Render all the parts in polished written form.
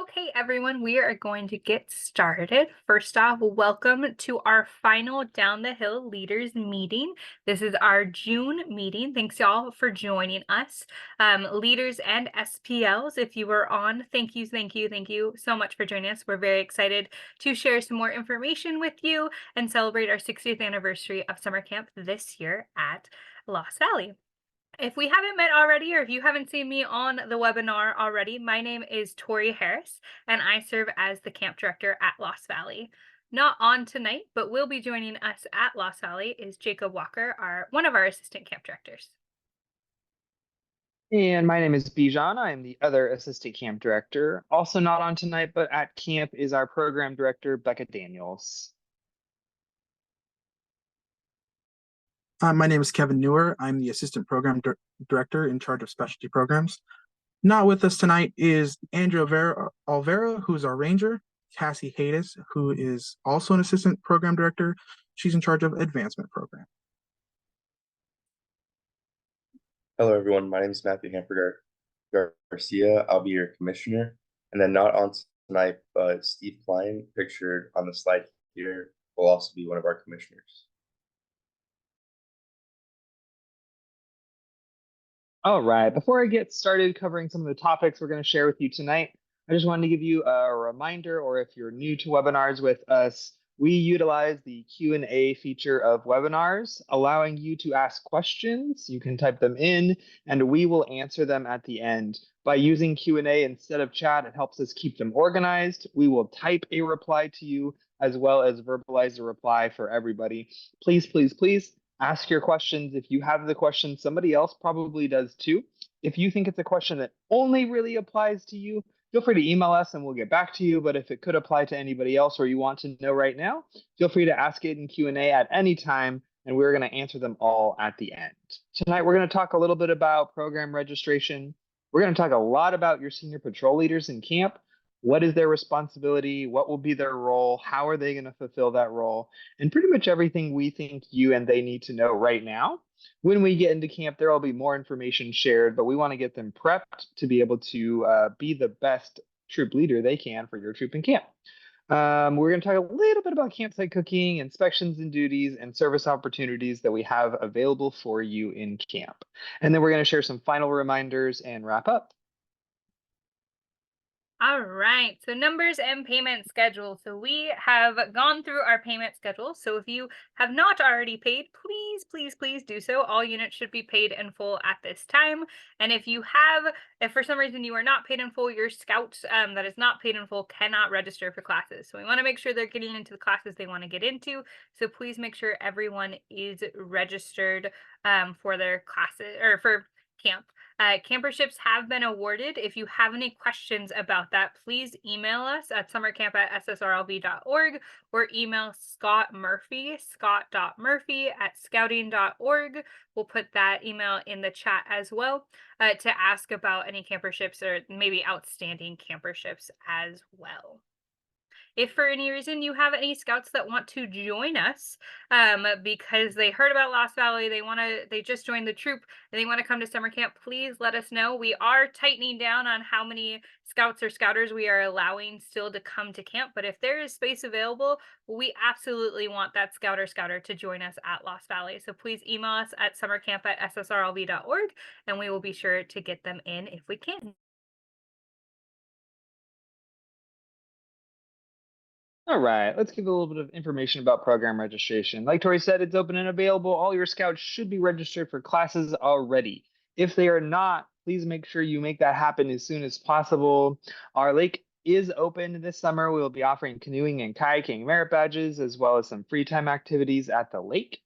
Okay, everyone, we are going to get started. First off, welcome to our final Down the Hill Leaders meeting. This is our June meeting. Thanks, y'all, for joining us. Leaders and SPLs, if you were on, thank you so much for joining us. We're very excited to share some more information with you and celebrate our 60th anniversary of summer camp this year at Lost Valley. If we haven't met already, or if you haven't seen me on the webinar already, my name is Tori Harris, and I serve as the camp director at Lost Valley. Not on tonight, but will be joining us at Lost Valley is Jacob Walker, one of our assistant camp directors. And my name is Bijan. I am the other assistant camp director. Also not on tonight, but at camp is our program director, Becca Daniels. My name is Kevin Newer. I'm the assistant program director in charge of specialty programs. Not with us tonight is Andrea Alvera, who's our ranger, Cassie Haydes, who is also an assistant program director. She's in charge of advancement program. Hello, everyone. My name is Matthew Hamper Garcia. I'll be your commissioner. And then not on tonight, but Steve Klein, pictured on the slide here, will also be one of our commissioners. All right, before I get started covering some of the topics we're going to share with you tonight, I just wanted to give you a reminder, or if you're new to webinars with us, we utilize the Q&A feature of webinars, allowing you to ask questions. You can type them in, and we will answer them at the end. By using Q&A instead of chat, it helps us keep them organized. We will type a reply to you, as well as verbalize a reply for everybody. Please, please, please ask your questions. If you have the question, somebody else probably does too. If you think it's a question that only really applies to you, feel free to email us and we'll get back to you. But if it could apply to anybody else or you want to know right now, feel free to ask it in Q&A at any time, and we're going to answer them all at the end. Tonight, we're going to talk a little bit about program registration. We're going to talk a lot about your senior patrol leaders in camp. What is their responsibility? What will be their role? How are they going to fulfill that role? And pretty much everything we think you and they need to know right now. When we get into camp, there will be more information shared, but we want to get them prepped to be able to be the best troop leader they can for your troop in camp. We're going to talk a little bit about campsite cooking, inspections and duties, and service opportunities that we have available for you in camp. And then we're going to share some final reminders and wrap up. All right, so numbers and payment schedule. So we have gone through our payment schedule. So if you have not already paid, please do so. All units should be paid in full at this time. And if for some reason you are not paid in full, your scout that is not paid in full cannot register for classes. So we want to make sure they're getting into the classes they want to get into. So please make sure everyone is registered for their classes or for camp. Camperships have been awarded. If you have any questions about that, please email us at summercamp@ssrlv.org or email Scott Murphy, scott.murphy@scouting.org. We'll put that email in the chat as well to ask about any camperships or maybe outstanding camperships as well. If for any reason you have any scouts that want to join us because they heard about Lost Valley, they just joined the troop and they want to come to summer camp, please let us know. We are tightening down on how many scouts or scouters we are allowing still to come to camp, but if there is space available, we absolutely want that scout or scouter to join us at Lost Valley. So please email us at summercamp@ssrlv.org and we will be sure to get them in if we can. All right, let's give a little bit of information about program registration. Like Tori said, it's open and available. All your scouts should be registered for classes already. If they are not, please make sure you make that happen as soon as possible. Our lake is open this summer. We will be offering canoeing and kayaking merit badges, as well as some free time activities at the lake.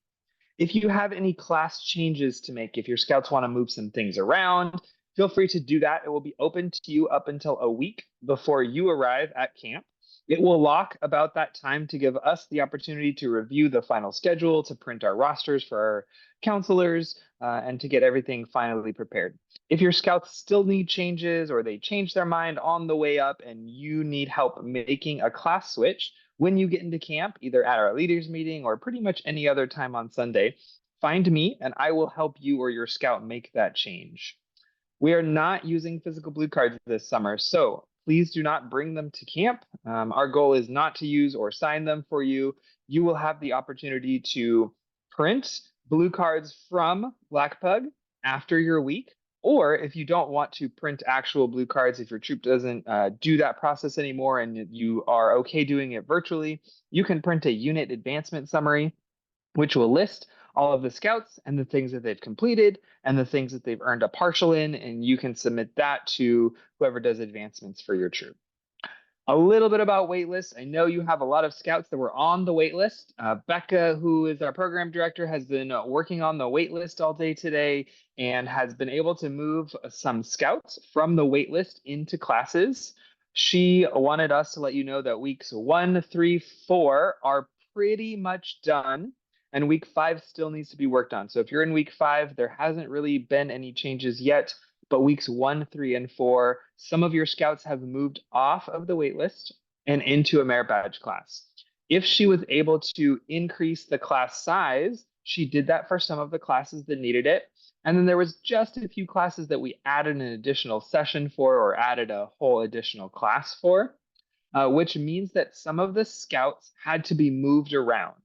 If you have any class changes to make, if your scouts want to move some things around, feel free to do that. It will be open to you up until a week before you arrive at camp. It will lock about that time to give us the opportunity to review the final schedule, to print our rosters for our counselors, and to get everything finally prepared. If your scouts still need changes or they change their mind on the way up and you need help making a class switch when you get into camp, either at our leaders meeting or pretty much any other time on Sunday, find me and I will help you or your scout make that change. We are not using physical blue cards this summer, so please do not bring them to camp. Our goal is not to use or sign them for you. You will have the opportunity to print blue cards from Black Pug after your week. Or if you don't want to print actual blue cards, if your troop doesn't do that process anymore and you are okay doing it virtually, you can print a unit advancement summary, which will list all of the scouts and the things that they've completed and the things that they've earned a partial in, and you can submit that to whoever does advancements for your troop. A little bit about waitlist. I know you have a lot of scouts that were on the waitlist. Becca, who is our program director, has been working on the waitlist all day today and has been able to move some scouts from the waitlist into classes. She wanted us to let you know that weeks 1, 3, 4 are pretty much done, and week 5 still needs to be worked on. So if you're in week 5, there hasn't really been any changes yet. But weeks 1, 3, and 4, some of your scouts have moved off of the waitlist and into a merit badge class. If she was able to increase the class size, she did that for some of the classes that needed it. And then there was just a few classes that we added an additional session for or added a whole additional class for, which means that some of the scouts had to be moved around.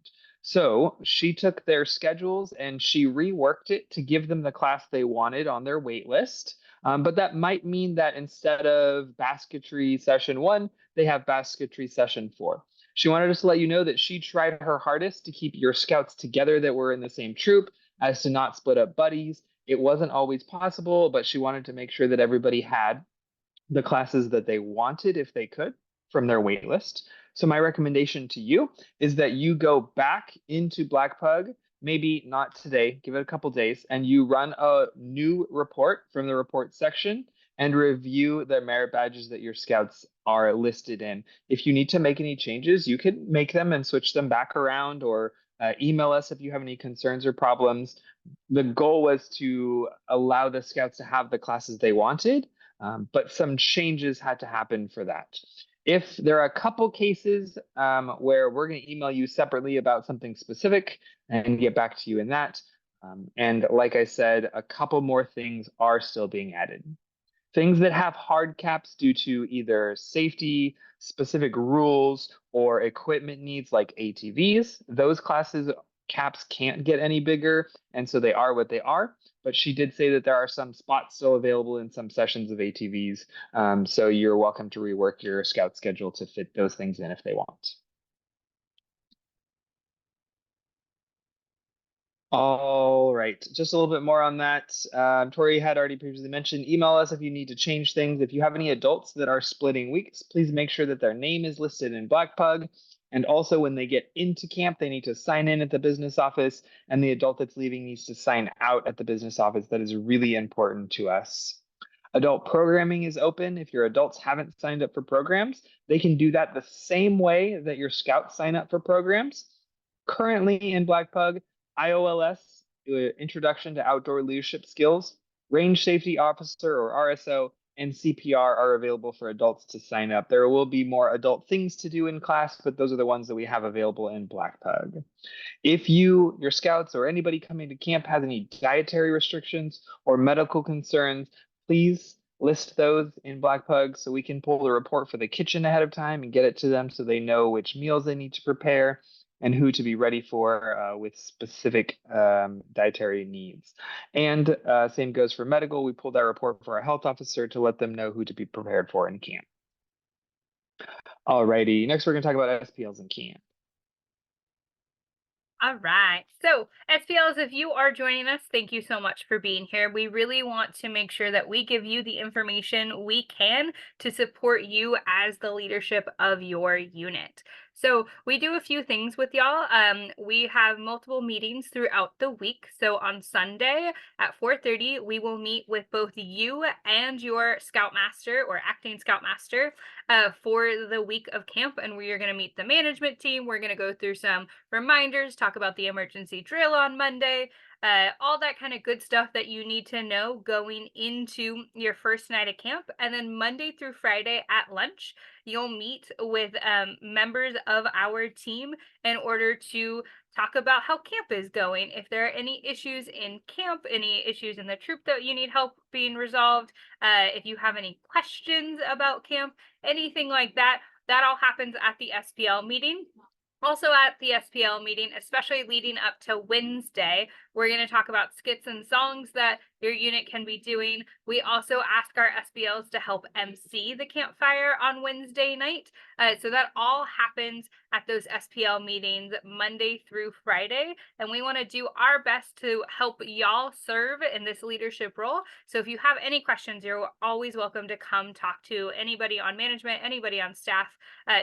So she took their schedules and she reworked it to give them the class they wanted on their wait list. But that might mean that instead of basketry session 1, they have basketry session 4. She wanted us to let you know that she tried her hardest to keep your scouts together that were in the same troop, as to not split up buddies. It wasn't always possible, but she wanted to make sure that everybody had the classes that they wanted if they could from their wait list. So my recommendation to you is that you go back into Black Pug, maybe not today, give it a couple days, and you run a new report from the report section and review the merit badges that your scouts are listed in. If you need to make any changes, you can make them and switch them back around, or email us if you have any concerns or problems. The goal was to allow the scouts to have the classes they wanted, but some changes had to happen for that. If there are a couple cases where we're going to email you separately about something specific and get back to you in that. And like I said, a couple more things are still being added. Things that have hard caps due to either safety, specific rules, or equipment needs like ATVs, those classes caps can't get any bigger, and so they are what they are. But she did say that there are some spots still available in some sessions of ATVs, so you're welcome to rework your scout schedule to fit those things in if they want. All right, just a little bit more on that. Tori had already previously mentioned, email us if you need to change things. If you have any adults that are splitting weeks, please make sure that their name is listed in Black Pug. And also when they get into camp, they need to sign in at the business office, and the adult that's leaving needs to sign out at the business office. That is really important to us. Adult programming is open. If your adults haven't signed up for programs, they can do that the same way that your scouts sign up for programs. Currently in Black Pug, IOLS, Introduction to Outdoor Leadership Skills, Range Safety Officer or RSO, and CPR are available for adults to sign up. There will be more adult things to do in class, but those are the ones that we have available in Black Pug. If you, your scouts, or anybody coming to camp has any dietary restrictions or medical concerns, please list those in Black Pug so we can pull the report for the kitchen ahead of time and get it to them so they know which meals they need to prepare and who to be ready for with specific dietary needs. And same goes for medical. We pulled that report for our health officer to let them know who to be prepared for in camp. Alrighty, next we're going to talk about SPLs in camp. All right. So, SPLs, if you are joining us, thank you so much for being here. We really want to make sure that we give you the information we can to support you as the leadership of your unit. So we do a few things with y'all. We have multiple meetings throughout the week. So on Sunday at 4:30, we will meet with both you and your Scoutmaster or acting Scoutmaster for the week of camp. And we are going to meet the management team. We're going to go through some reminders, talk about the emergency drill on Monday, all that kind of good stuff that you need to know going into your first night of camp. And then Monday through Friday at lunch, you'll meet with members of our team in order to talk about how camp is going. If there are any issues in camp, any issues in the troop that you need help being resolved, if you have any questions about camp, anything like that, that all happens at the SPL meeting. Also at the SPL meeting, especially leading up to Wednesday, we're going to talk about skits and songs that your unit can be doing. We also ask our SPLs to help MC the campfire on Wednesday night. So that all happens at those SPL meetings Monday through Friday. And we want to do our best to help y'all serve in this leadership role. So if you have any questions, you're always welcome to come talk to anybody on management, anybody on staff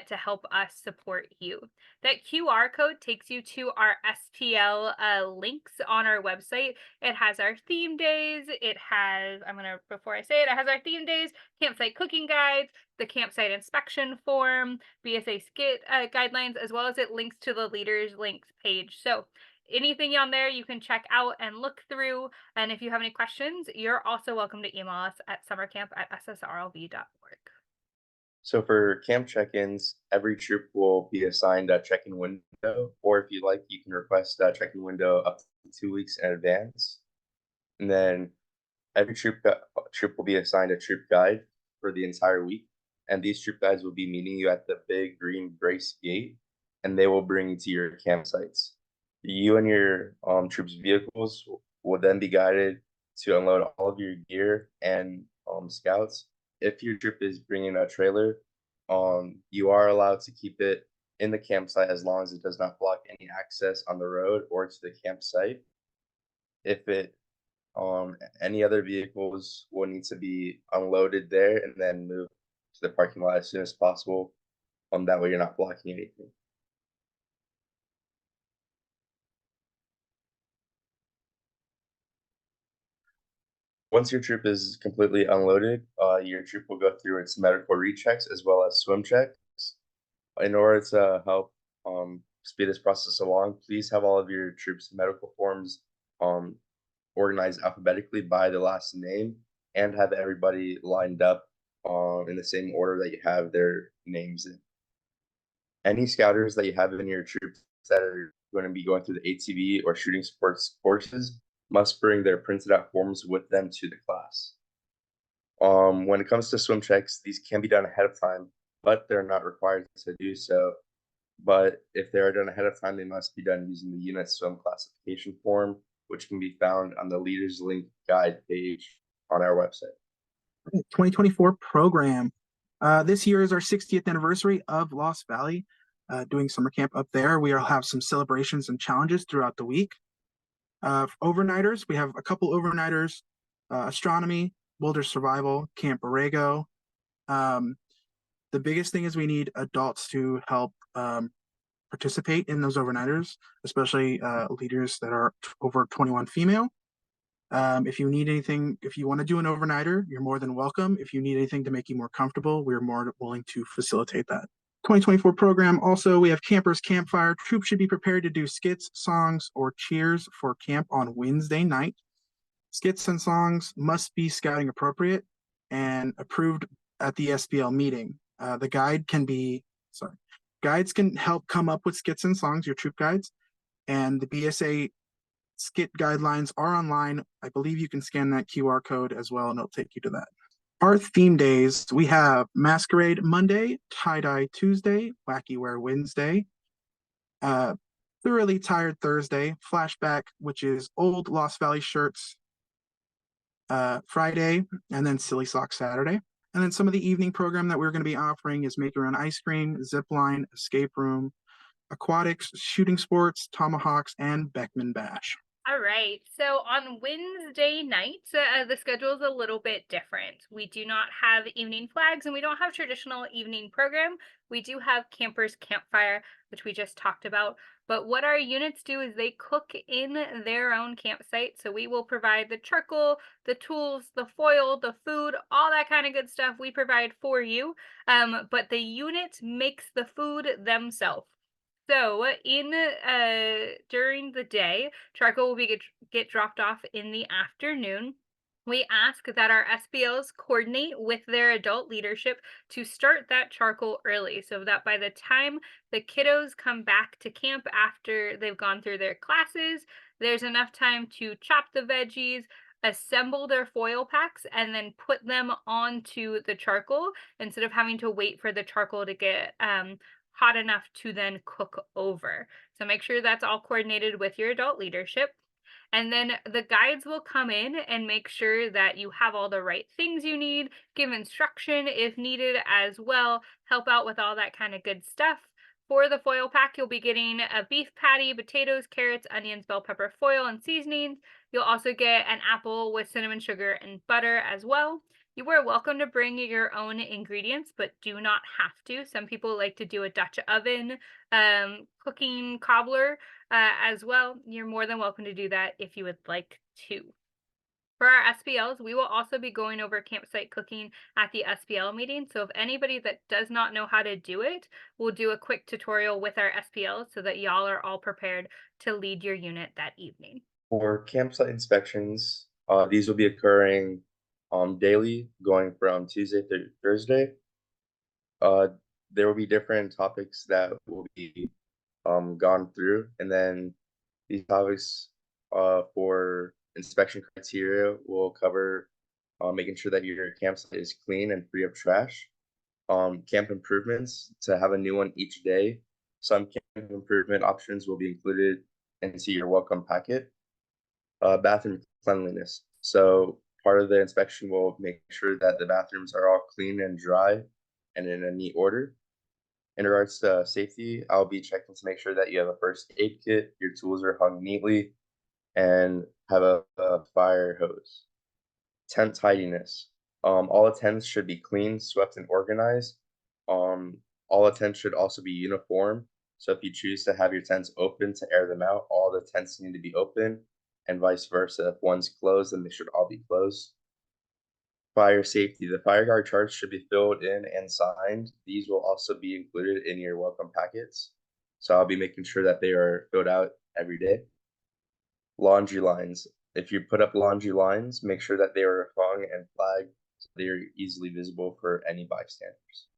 to help us support you. That QR code takes you to our SPL links on our website. It has our theme days. It has, before I say it, it has our theme days, campsite cooking guides, the campsite inspection form, BSA skit guidelines, as well as it links to the leaders links page. So anything on there you can check out and look through. And if you have any questions, you're also welcome to email us at summercamp@ssrlv.org. So for camp check-ins, every troop will be assigned a check-in window, or if you like, you can request a check-in window up to 2 weeks in advance. And then every troop will be assigned a troop guide for the entire week, and these troop guides will be meeting you at the big green brace gate, and they will bring you to your campsites. You and your troops' vehicles will then be guided to unload all of your gear and scouts. If your troop is bringing a trailer, you are allowed to keep it in the campsite as long as it does not block any access on the road or to the campsite. If it any other vehicles will need to be unloaded there and then moved to the parking lot as soon as possible. That way you're not blocking anything. Once your troop is completely unloaded, your troop will go through its medical rechecks as well as swim checks. In order to help speed this process along, please have all of your troops' medical forms organized alphabetically by the last name and have everybody lined up in the same order that you have their names in. Any scouters that you have in your troops that are going to be going through the ATV or shooting sports courses must bring their printed out forms with them to the class. When it comes to swim checks, these can be done ahead of time, but they're not required to do so. But if they are done ahead of time, they must be done using the unit swim classification form, which can be found on the Leaders Link guide page on our website. 2024 program. This year is our 60th anniversary of Lost Valley. Doing summer camp up there. We'll have some celebrations and challenges throughout the week. Overnighters, we have a couple overnighters, astronomy, Boulder Survival, Camp Borrego. The biggest thing is we need adults to help participate in those overnighters, especially leaders that are over 21 female. If you need anything, if you want to do an overnighter, you're more than welcome. If you need anything to make you more comfortable, we're more willing to facilitate that. 2024 program. Also, we have Campers Campfire. Troops should be prepared to do skits, songs, or cheers for camp on Wednesday night. Skits and songs must be scouting appropriate and approved at the SPL meeting. The guide can be, guides can help come up with skits and songs, your troop guides, and the BSA skit guidelines are online. I believe you can scan that QR code as well, and it'll take you to that. Our theme days, we have Masquerade Monday, Tie-Dye Tuesday, Wacky Wear Wednesday, Thoroughly Tired Thursday, Flashback, which is old Lost Valley shirts, Friday, and then Silly Sock Saturday. And then some of the evening program that we're going to be offering is Make Your Own Ice Cream, Zip Line, Escape Room, Aquatics, Shooting Sports, Tomahawks, and Beckman Bash. All right. So on Wednesday nights, the schedule is a little bit different. We do not have evening flags and we don't have traditional evening program. We do have Campers Campfire, which we just talked about. But what our units do is they cook in their own campsite. So we will provide the charcoal, the tools, the foil, the food, all that kind of good stuff we provide for you. But the unit makes the food themselves. So during the day, charcoal will get dropped off in the afternoon. We ask that our SBLs coordinate with their adult leadership to start that charcoal early so that by the time the kiddos come back to camp after they've gone through their classes, there's enough time to chop the veggies, assemble their foil packs, and then put them onto the charcoal instead of having to wait for the charcoal to get hot enough to then cook over. So make sure that's all coordinated with your adult leadership. And then the guides will come in and make sure that you have all the right things you need, give instruction if needed as well, help out with all that kind of good stuff. For the foil pack, you'll be getting a beef patty, potatoes, carrots, onions, bell pepper, foil, and seasonings. You'll also get an apple with cinnamon sugar and butter as well. You are welcome to bring your own ingredients, but do not have to. Some people like to do a Dutch oven cooking cobbler as well. You're more than welcome to do that if you would like to. For our SPLs, we will also be going over campsite cooking at the SPL meeting. So if anybody that does not know how to do it, we'll do a quick tutorial with our SPLs so that y'all are all prepared to lead your unit that evening. For campsite inspections, these will be occurring daily, going from Tuesday through Thursday. There will be different topics that will be gone through, and then these topics for inspection criteria will cover making sure that your campsite is clean and free of trash. Camp improvements to have a new one each day. Some camp improvement options will be included into your welcome packet. Bathroom cleanliness. So part of the inspection will make sure that the bathrooms are all clean and dry and in a neat order. In regards to safety, I'll be checking to make sure that you have a first aid kit, your tools are hung neatly, and have a fire hose. Tent tidiness. All the tents should be clean, swept, and organized. All the tents should also be uniform. So if you choose to have your tents open to air them out, all the tents need to be open, and vice versa. If one's closed, then they should all be closed. Fire safety. The fire guard charts should be filled in and signed. These will also be included in your welcome packets. So I'll be making sure that they are filled out every day. Laundry lines. If you put up laundry lines, make sure that they are hung and flagged so they are easily visible for any bystanders.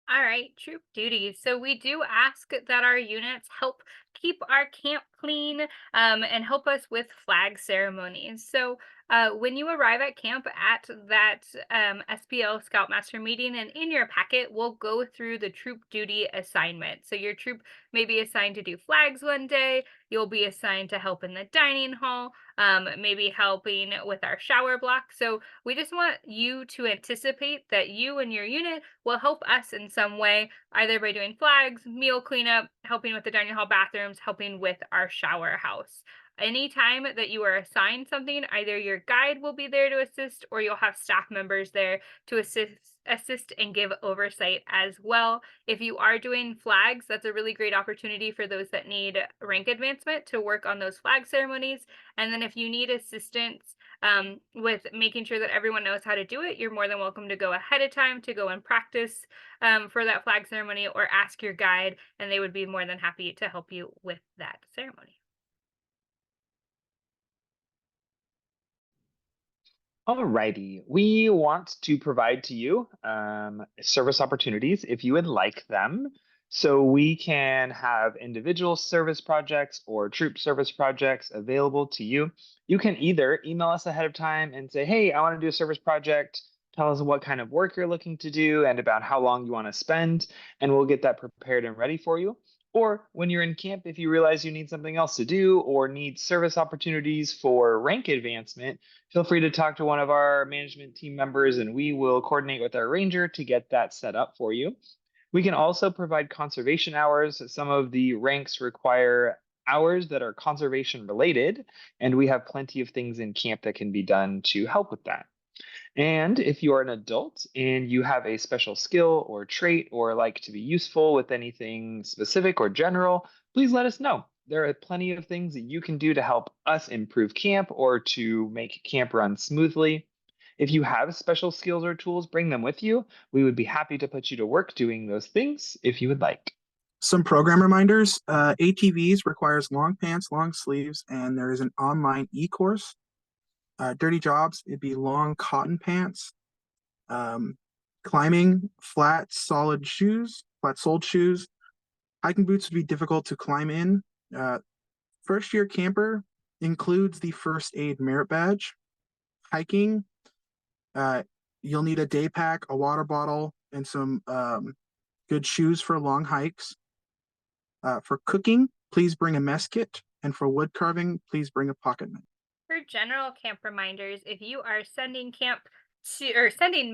All right, troop duties. So we do ask that our units help keep our camp clean and help us with flag ceremonies. So when you arrive at camp at that SPL Scoutmaster meeting and in your packet, we'll go through the troop duty assignment. So your troop may be assigned to do flags one day. You'll be assigned to help in the dining hall, maybe helping with our shower block. So we just want you to anticipate that you and your unit will help us in some way, either by doing flags, meal cleanup, helping with the dining hall bathrooms, helping with our shower house. Anytime that you are assigned something, either your guide will be there to assist or you'll have staff members there to assist and give oversight as well. If you are doing flags, that's a really great opportunity for those that need rank advancement to work on those flag ceremonies. And then if you need assistance with making sure that everyone knows how to do it, you're more than welcome to go ahead of time to go and practice for that flag ceremony or ask your guide, and they would be more than happy to help you with that ceremony. Alrighty, we want to provide to you service opportunities if you would like them. So we can have individual service projects or troop service projects available to you. You can either email us ahead of time and say, hey, I want to do a service project. Tell us what kind of work you're looking to do and about how long you want to spend, and we'll get that prepared and ready for you. Or when you're in camp, if you realize you need something else to do or need service opportunities for rank advancement, feel free to talk to one of our management team members and we will coordinate with our ranger to get that set up for you. We can also provide conservation hours. Some of the ranks require hours that are conservation related, and we have plenty of things in camp that can be done to help with that. And if you are an adult and you have a special skill or trait or like to be useful with anything specific or general, please let us know. There are plenty of things that you can do to help us improve camp or to make camp run smoothly. If you have special skills or tools, bring them with you. We would be happy to put you to work doing those things if you would like. Some program reminders. ATVs requires long pants, long sleeves, and there is an online e-course. Dirty jobs, it'd be long cotton pants. Climbing, flat-soled shoes. Hiking boots would be difficult to climb in. First year camper includes the first aid merit badge. Hiking, you'll need a day pack, a water bottle, and some good shoes for long hikes. For cooking, please bring a mess kit. And for wood carving, please bring a pocket knife. For general camp reminders, if you are sending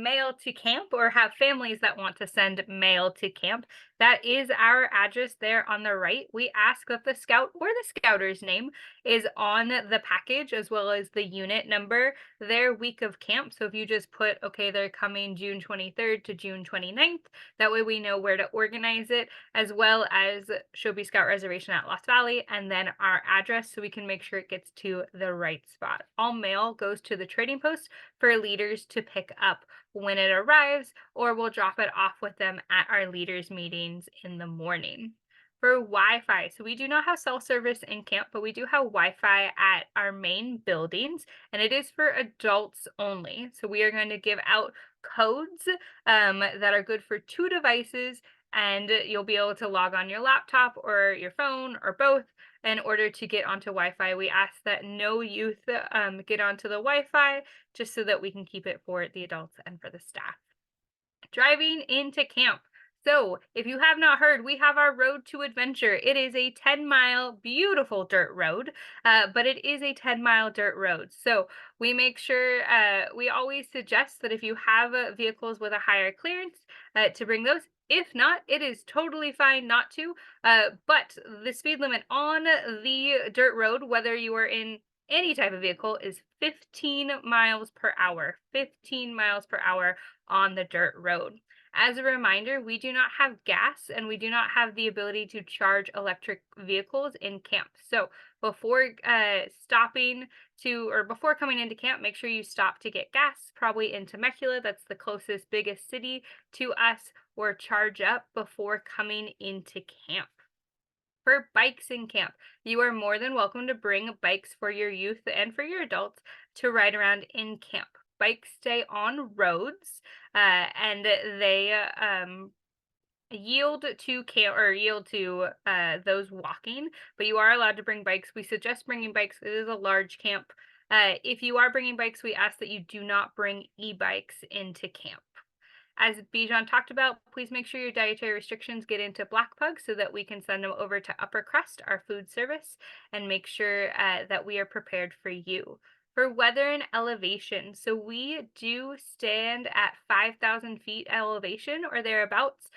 mail to camp or have families that want to send mail to camp, that is our address there on the right. We ask that the scout or the scouter's name is on the package, as well as the unit number, their week of camp. So if you just put, okay, they're coming June 23rd to June 29th, that way we know where to organize it, as well as Schoepe Scout Reservation at Lost Valley, and then our address, so we can make sure it gets to the right spot. All mail goes to the trading post for leaders to pick up when it arrives, or we'll drop it off with them at our leaders meetings in the morning. For Wi-Fi, so we do not have cell service in camp, but we do have Wi-Fi at our main buildings, and it is for adults only. So we are going to give out codes that are good for 2 devices, and you'll be able to log on your laptop or your phone or both in order to get onto Wi-Fi. We ask that no youth get onto the Wi-Fi, just so that we can keep it for the adults and for the staff. Driving into camp. So if you have not heard, we have our Road to Adventure. It is a 10-mile beautiful dirt road, but it is a 10-mile dirt road. So we make sure, we always suggest that if you have vehicles with a higher clearance, to bring those. If not, it is totally fine not to, but the speed limit on the dirt road, whether you are in any type of vehicle, is 15 miles per hour. 15 miles per hour on the dirt road. As a reminder, we do not have gas and we do not have the ability to charge electric vehicles in camp. So before before coming into camp, make sure you stop to get gas, probably in Temecula. That's the closest, biggest city to us, or charge up before coming into camp. For bikes in camp, you are more than welcome to bring bikes for your youth and for your adults to ride around in camp. Bikes stay on roads, and they yield to those walking, but you are allowed to bring bikes. We suggest bringing bikes. It is a large camp. If you are bringing bikes, we ask that you do not bring e-bikes into camp. As Bijan talked about, please make sure your dietary restrictions get into Black Pug so that we can send them over to Upper Crust, our food service, and make sure that we are prepared for you. For weather and elevation, so we do stand at 5,000 feet elevation or thereabouts.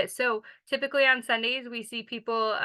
So typically on Sundays, we see people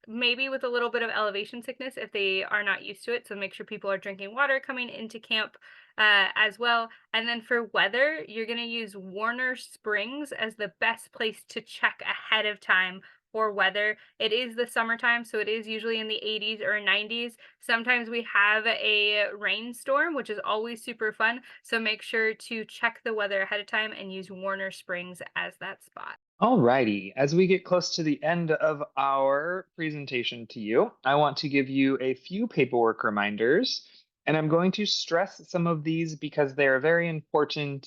maybe with a little bit of elevation sickness if they are not used to it. So make sure people are drinking water coming into camp as well. And then for weather, you're going to use Warner Springs as the best place to check ahead of time for weather. It is the summertime, so it is usually in the 80s or 90s. Sometimes we have a rainstorm, which is always super fun. So make sure to check the weather ahead of time and use Warner Springs as that spot. Alrighty, as we get close to the end of our presentation to you, I want to give you a few paperwork reminders, and I'm going to stress some of these because they are very important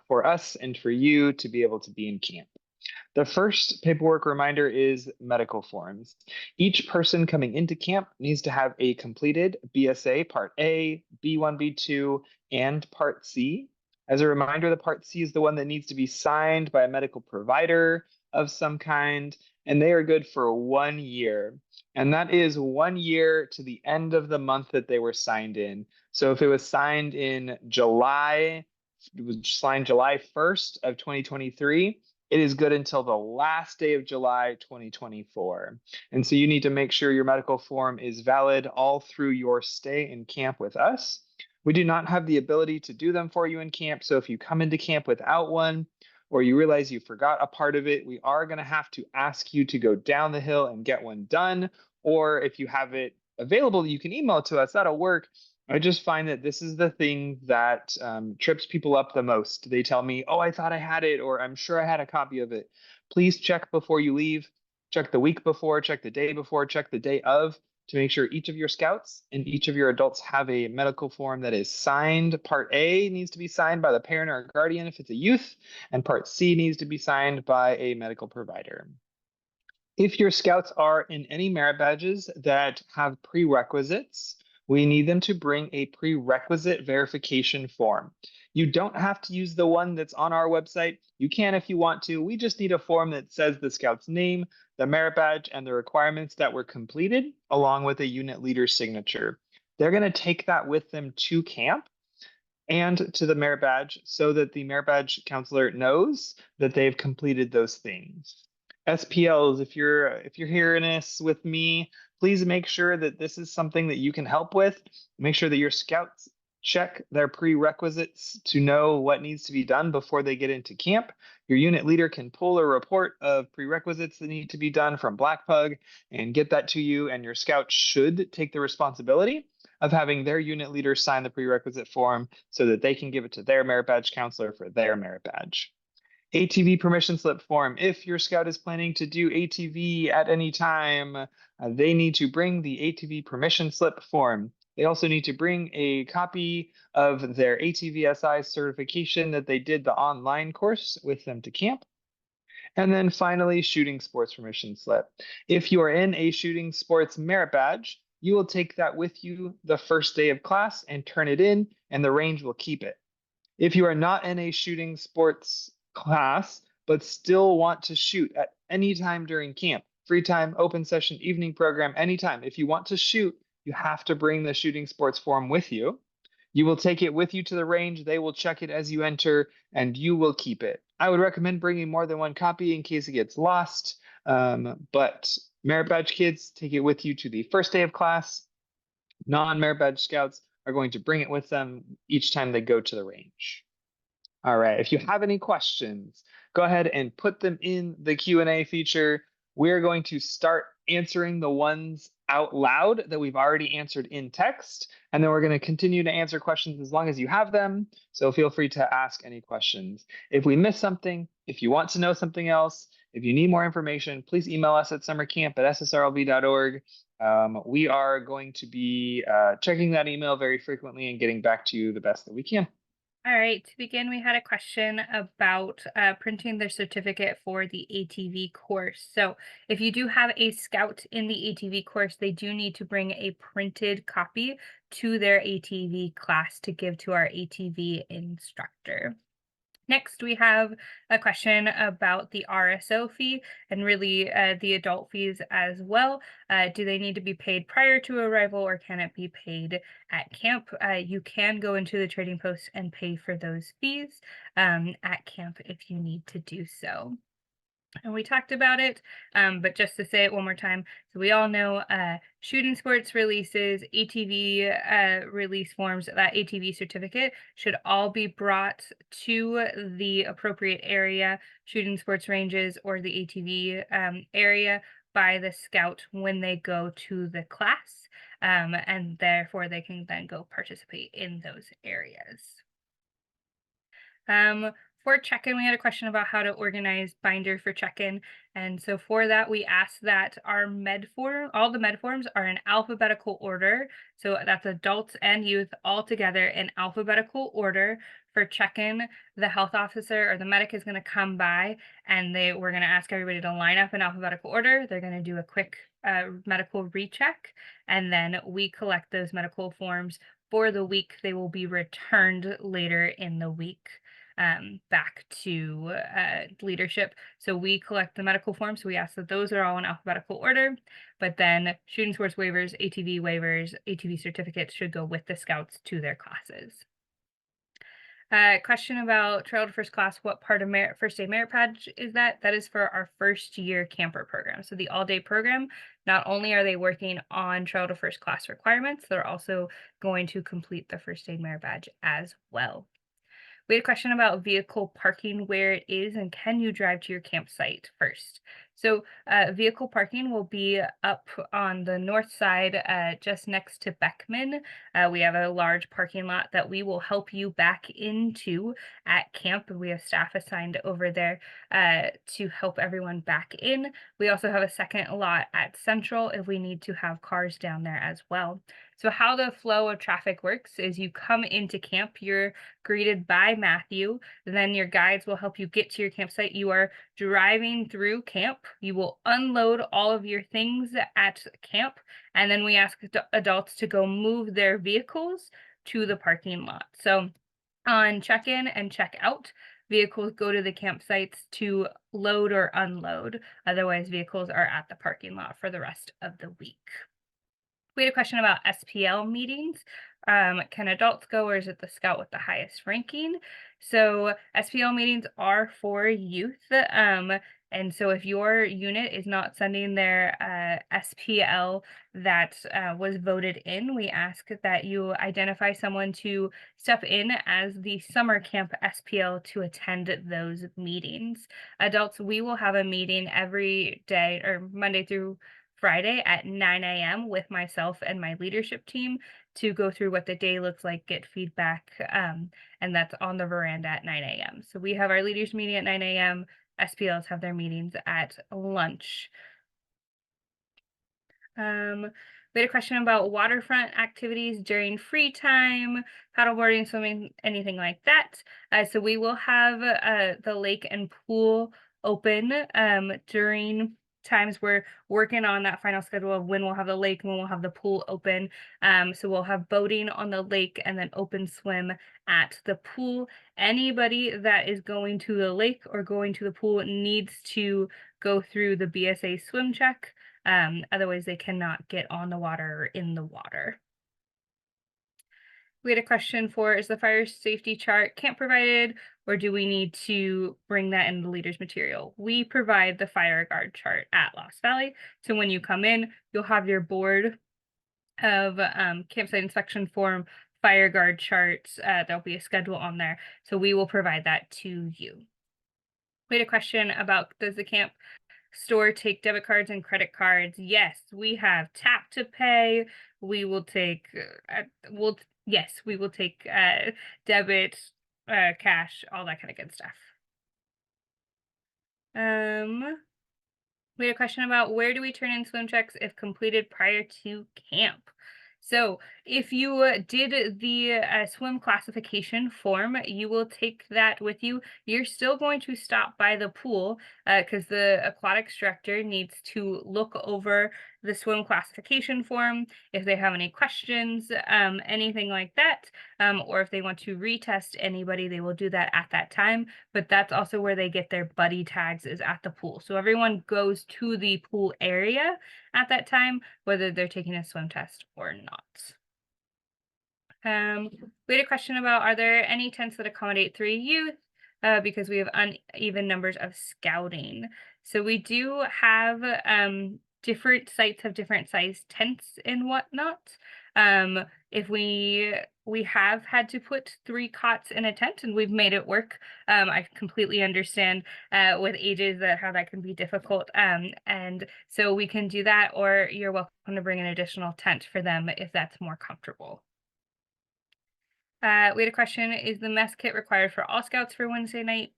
for us and for you to be able to be in camp. The first paperwork reminder is medical forms. Each person coming into camp needs to have a completed BSA Part A, B1, B2, and Part C. As a reminder, the Part C is the one that needs to be signed by a medical provider of some kind, and they are good for 1 year. And that is 1 year to the end of the month that they were signed in. So if it was signed in July, it was signed July 1st of 2023, it is good until the last day of July 2024. And so you need to make sure your medical form is valid all through your stay in camp with us. We do not have the ability to do them for you in camp. So if you come into camp without one, or you realize you forgot a part of it, we are going to have to ask you to go down the hill and get one done. Or if you have it available, you can email it to us. That'll work. I just find that this is the thing that trips people up the most. They tell me, oh, I thought I had it, or I'm sure I had a copy of it. Please check before you leave. check the week before, check the day before, check the day of, to make sure each of your scouts and each of your adults have a medical form that is signed. Part A needs to be signed by the parent or guardian if it's a youth, and Part C needs to be signed by a medical provider. If your scouts are in any merit badges that have prerequisites, we need them to bring a prerequisite verification form. You don't have to use the one that's on our website. You can if you want to. We just need a form that says the scout's name, the merit badge, and the requirements that were completed, along with a unit leader's signature. They're going to take that with them to camp and to the merit badge so that the merit badge counselor knows that they've completed those things. SPLs, if you're hearing this with me, please make sure that this is something that you can help with. Make sure that your scouts check their prerequisites to know what needs to be done before they get into camp. Your unit leader can pull a report of prerequisites that need to be done from Black Pug and get that to you, and your scout should take the responsibility of having their unit leader sign the prerequisite form so that they can give it to their merit badge counselor for their merit badge. ATV permission slip form. If your scout is planning to do ATV at any time, they need to bring the ATV permission slip form. They also need to bring a copy of their ATVSI certification that they did the online course with them to camp. And then finally, shooting sports permission slip. If you are in a shooting sports merit badge, you will take that with you the first day of class and turn it in, and the range will keep it. If you are not in a shooting sports class, but still want to shoot at any time during camp, free time, open session, evening program, anytime, if you want to shoot, you have to bring the shooting sports form with you. You will take it with you to the range. They will check it as you enter, and you will keep it. I would recommend bringing more than one copy in case it gets lost. But merit badge kids, take it with you to the first day of class. Non-merit badge scouts are going to bring it with them each time they go to the range. All right, if you have any questions, go ahead and put them in the Q&A feature. We're going to start answering the ones out loud that we've already answered in text, and then we're going to continue to answer questions as long as you have them. So feel free to ask any questions. If we miss something, if you want to know something else, if you need more information, please email us at summercamp@ssrlb.org. We are going to be checking that email very frequently and getting back to you the best that we can. All right, to begin, we had a question about printing their certificate for the ATV course. So if you do have a scout in the ATV course, they do need to bring a printed copy to their ATV class to give to our ATV instructor. Next, we have a question about the RSO fee and really the adult fees as well. Do they need to be paid prior to arrival, or can it be paid at camp? You can go into the trading post and pay for those fees at camp if you need to do so. And we talked about it, but just to say it one more time, so we all know shooting sports releases, ATV release forms, that ATV certificate should all be brought to the appropriate area, shooting sports ranges or the ATV area, by the scout when they go to the class, and therefore they can then go participate in those areas. For check-in, we had a question about how to organize binder for check-in. And so for that, we asked that our med form, all the med forms are in alphabetical order. So that's adults and youth all together in alphabetical order. For check-in, the health officer or the medic is going to come by, and we're going to ask everybody to line up in alphabetical order. They're going to do a quick medical recheck, and then we collect those medical forms for the week. They will be returned later in the week back to leadership. So we collect the medical forms. So we ask that those are all in alphabetical order, but then shooting sports waivers, ATV certificates should go with the scouts to their classes. Question about Trail to First Class. What part of First Day Merit Badge is that? That is for our first year camper program. So the all-day program, not only are they working on Trail to First Class requirements, they're also going to complete the First Day Merit Badge as well. We had a question about vehicle parking, where it is, and can you drive to your campsite first? So vehicle parking will be up on the north side, just next to Beckman. We have a large parking lot that we will help you back into at camp. We have staff assigned over there to help everyone back in. We also have a second lot at Central if we need to have cars down there as well. So how the flow of traffic works is you come into camp, you're greeted by Matthew, then your guides will help you get to your campsite. You are driving through camp. You will unload all of your things at camp, and then we ask adults to go move their vehicles to the parking lot. So on check-in and check-out, vehicles go to the campsites to load or unload. Otherwise, vehicles are at the parking lot for the rest of the week. We had a question about SPL meetings. Can adults go, or is it the scout with the highest ranking? So SPL meetings are for youth. And so if your unit is not sending their SPL that was voted in, we ask that you identify someone to step in as the summer camp SPL to attend those meetings. Adults, we will have a meeting every day, or Monday through Friday at 9 a.m. with myself and my leadership team to go through what the day looks like, get feedback, and that's on the veranda at 9 a.m. So we have our leaders meeting at 9 a.m. SPLs have their meetings at lunch. We had a question about waterfront activities during free time, paddleboarding, swimming, anything like that. So we will have the lake and pool open during times we're working on that final schedule of when we'll have the lake, when we'll have the pool open. So we'll have boating on the lake and then open swim at the pool. Anybody that is going to the lake or going to the pool needs to go through the BSA swim check. Otherwise, they cannot get on the water or in the water. We had a question for, is the fire safety chart camp provided, or do we need to bring that in the leaders material? We provide the fire guard chart at Lost Valley. So when you come in, you'll have your board of campsite inspection form, fire guard charts. There'll be a schedule on there. So we will provide that to you. We had a question about, does the camp store take debit cards and credit cards? Yes, we have tap to pay. We will take we will take debit, cash, all that kind of good stuff. We had a question about, where do we turn in swim checks if completed prior to camp? So if you did the swim classification form, you will take that with you. You're still going to stop by the pool because the aquatics director needs to look over the swim classification form if they have any questions, anything like that, or if they want to retest anybody, they will do that at that time. But that's also where they get their buddy tags, is at the pool. So everyone goes to the pool area at that time, whether they're taking a swim test or not. We had a question about, are there any tents that accommodate 3 youth? Because we have uneven numbers of scouting. So we do have different sites have different size tents and whatnot. If we have had to put 3 cots in a tent, and we've made it work. I completely understand with ages that how that can be difficult. And so we can do that, or you're welcome to bring an additional tent for them if that's more comfortable. We had a question, is the mess kit required for all scouts for Wednesday night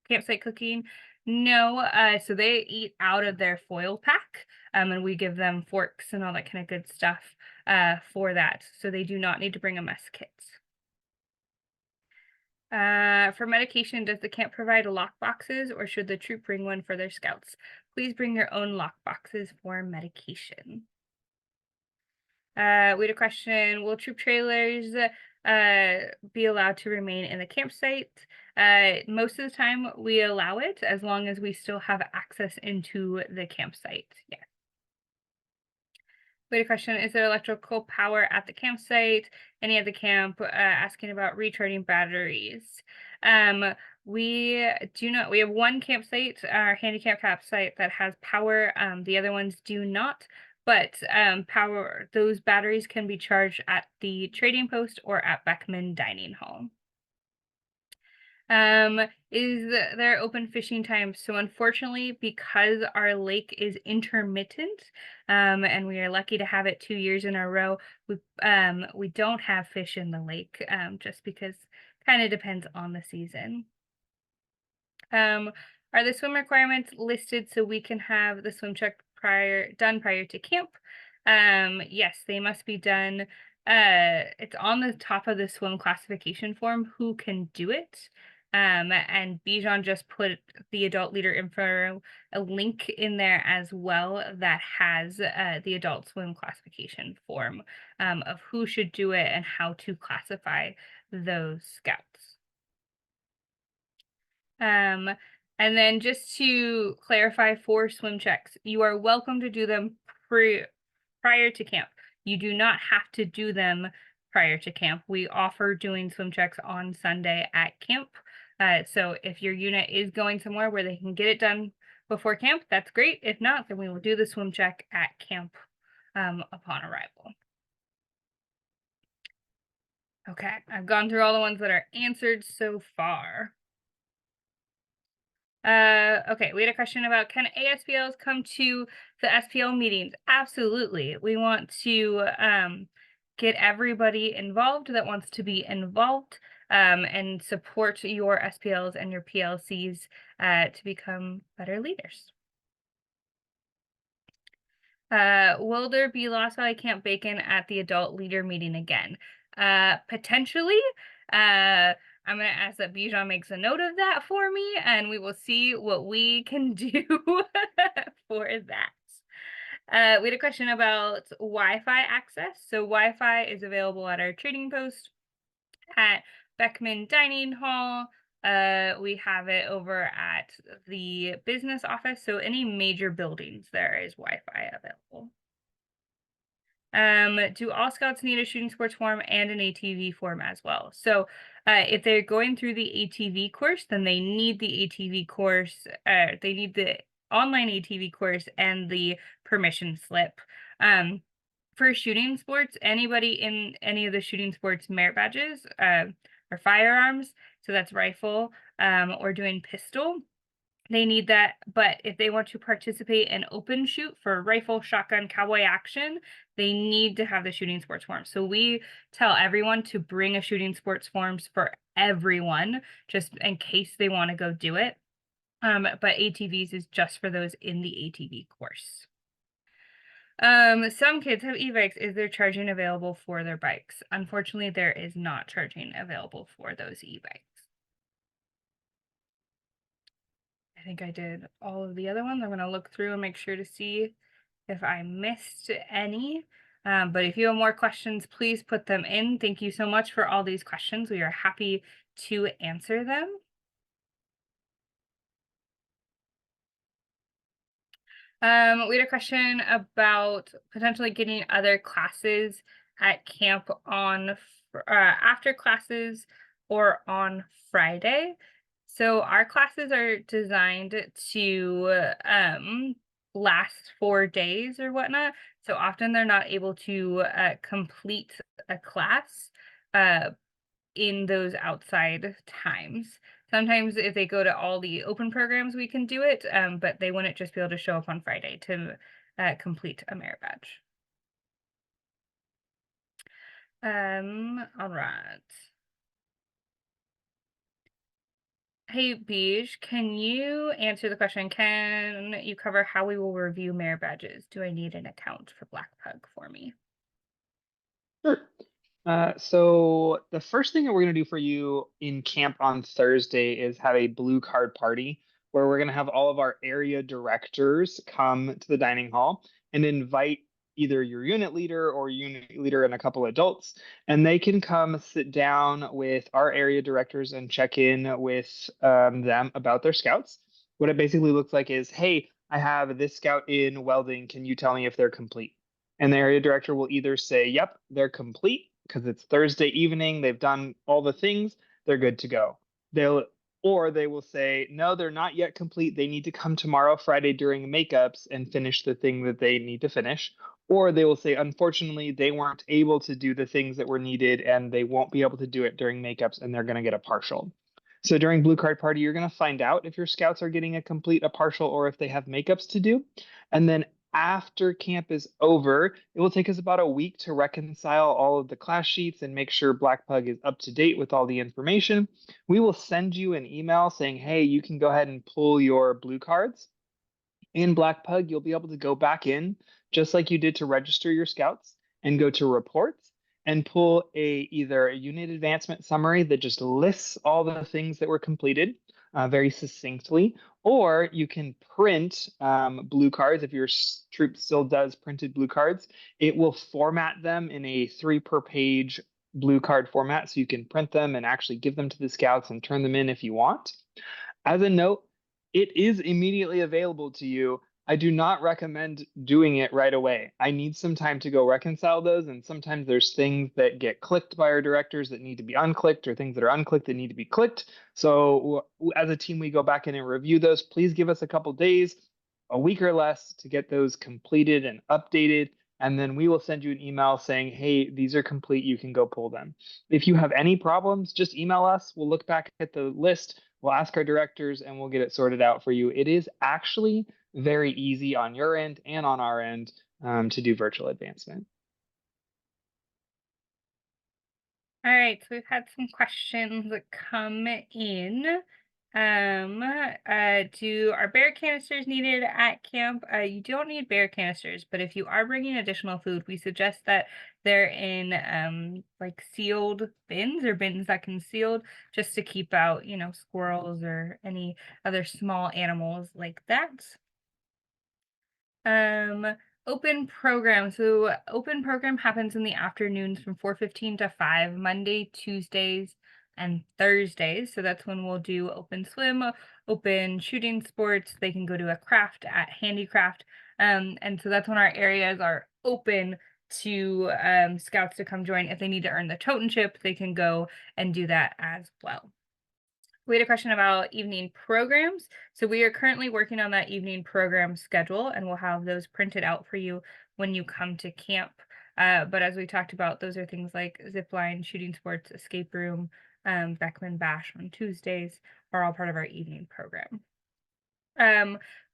campsite cooking? No, so they eat out of their foil pack, and we give them forks and all that kind of good stuff for that. So they do not need to bring a mess kit. For medication, does the camp provide lock boxes, or should the troop bring one for their scouts? Please bring your own lock boxes for medication. We had a question, will troop trailers be allowed to remain in the campsite? Most of the time we allow it, as long as we still have access into the campsite. Yeah. We had a question, is there electrical power at the campsite? Any of the camp asking about recharging batteries. We do not. We have one campsite, our handicap campsite, that has power. The other ones do not. But those batteries can be charged at the trading post or at Beckman Dining Hall. Is there open fishing times? So unfortunately, because our lake is intermittent, and we are lucky to have it 2 years in a row, we don't have fish in the lake, just because kind of depends on the season. Are the swim requirements listed so we can have the swim check done prior to camp? Yes, they must be done. It's on the top of the swim classification form who can do it. And Bijan just put the adult leader info, a link in there as well that has the adult swim classification form of who should do it and how to classify those scouts. And then just to clarify for swim checks, you are welcome to do them prior to camp. You do not have to do them prior to camp. We offer doing swim checks on Sunday at camp. So if your unit is going somewhere where they can get it done before camp, that's great. If not, then we will do the swim check at camp upon arrival. Okay, I've gone through all the ones that are answered so far. Okay, we had a question about, can ASPLs come to the SPL meetings? Absolutely. We want to get everybody involved that wants to be involved, and support your SPLs and your PLCs to become better leaders. Will there be Lost Valley Camp Bacon at the adult leader meeting again? Potentially. I'm going to ask that Bijan makes a note of that for me, and we will see what we can do for that. We had a question about Wi-Fi access. So Wi-Fi is available at our trading post, at Beckman Dining Hall. We have it over at the business office. So any major buildings, there is Wi-Fi available. Do all scouts need a shooting sports form and an ATV form as well? So if they're going through the ATV course, then they need the ATV course. They need the online ATV course and the permission slip. For shooting sports, anybody in any of the shooting sports merit badges or firearms, so that's rifle or doing pistol, they need that. But if they want to participate in open shoot for rifle, shotgun, cowboy action, they need to have the shooting sports form. So we tell everyone to bring a shooting sports forms for everyone, just in case they want to go do it. But ATVs is just for those in the ATV course. Some kids have e-bikes. Is there charging available for their bikes? Unfortunately, there is not charging available for those e-bikes. I think I did all of the other ones. I'm going to look through and make sure to see if I missed any. But if you have more questions, please put them in. Thank you so much for all these questions. We are happy to answer them. We had a question about potentially getting other classes at camp on after classes or on Friday. So our classes are designed to last 4 days or whatnot. So often they're not able to complete a class in those outside times. Sometimes if they go to all the open programs, we can do it, but they wouldn't just be able to show up on Friday to complete a merit badge. All right. Hey, Beige, can you answer the question? Can you cover how we will review merit badges? Do I need an account for Black Pug for me? Sure. So the first thing that we're going to do for you in camp on Thursday is have a blue card party where we're going to have all of our area directors come to the dining hall and invite either your unit leader or unit leader and a couple adults, and they can come sit down with our area directors and check in with them about their scouts. What it basically looks like is, hey, I have this scout in welding. Can you tell me if they're complete? And the area director will either say, yep, they're complete because it's Thursday evening, they've done all the things, they're good to go. Or they will say, no, they're not yet complete. They need to come tomorrow, Friday during makeups and finish the thing that they need to finish. Or they will say, unfortunately, they weren't able to do the things that were needed and they won't be able to do it during makeups and they're going to get a partial. So during Blue Card Party, you're going to find out if your scouts are getting a complete, a partial, or if they have makeups to do. And then after camp is over, it will take us about a week to reconcile all of the class sheets and make sure Black Pug is up to date with all the information. We will send you an email saying, hey, you can go ahead and pull your blue cards. In Black Pug, you'll be able to go back in just like you did to register your scouts and go to reports and pull either a unit advancement summary that just lists all the things that were completed very succinctly, or you can print blue cards. If your troop still does printed blue cards, it will format them in a 3 per page blue card format, so you can print them and actually give them to the scouts and turn them in if you want. As a note, it is immediately available to you. I do not recommend doing it right away. I need some time to go reconcile those, and sometimes there's things that get clicked by our directors that need to be unclicked, or things that are unclicked that need to be clicked. So as a team, we go back in and review those. Please give us a couple days, a week or less, to get those completed and updated. And then we will send you an email saying, hey, these are complete. You can go pull them. If you have any problems, just email us. We'll look back at the list. We'll ask our directors and we'll get it sorted out for you. It is actually very easy on your end and on our end to do virtual advancement. All right, so we've had some questions come in. Are bear canisters needed at camp? You don't need bear canisters, but if you are bringing additional food, we suggest that they're in like sealed bins, or bins that can sealed, just to keep out, you know, squirrels or any other small animals like that. Open program. So open program happens in the afternoons from 4:15 to 5, Monday, Tuesdays, and Thursdays. So that's when we'll do open swim, open shooting sports. They can go to a craft at handicraft. And so that's when our areas are open to scouts to come join. If they need to earn the totemship, they can go and do that as well. We had a question about evening programs. So we are currently working on that evening program schedule, and we'll have those printed out for you when you come to camp. But as we talked about, those are things like zip line, shooting sports, escape room, Beckman Bash on Tuesdays are all part of our evening program.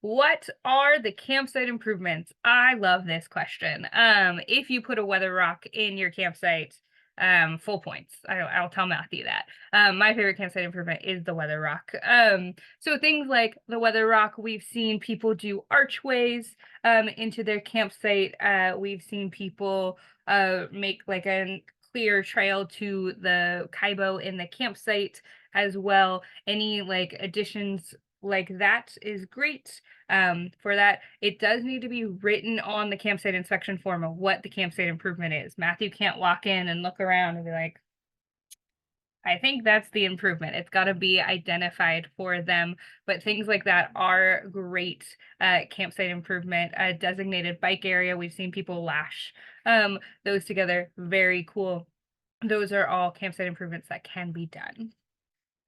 What are the campsite improvements? I love this question. If you put a weather rock in your campsite, full points. I'll tell Matthew that. My favorite campsite improvement is the weather rock. So things like the weather rock, we've seen people do archways into their campsite. We've seen people make like a clear trail to the Kaibo in the campsite as well. Any like additions like that is great. For that, it does need to be written on the campsite inspection form of what the campsite improvement is. Matthew can't walk in and look around and be like, I think that's the improvement. It's got to be identified for them. But things like that are great campsite improvement. A designated bike area, we've seen people lash those together. Very cool. Those are all campsite improvements that can be done.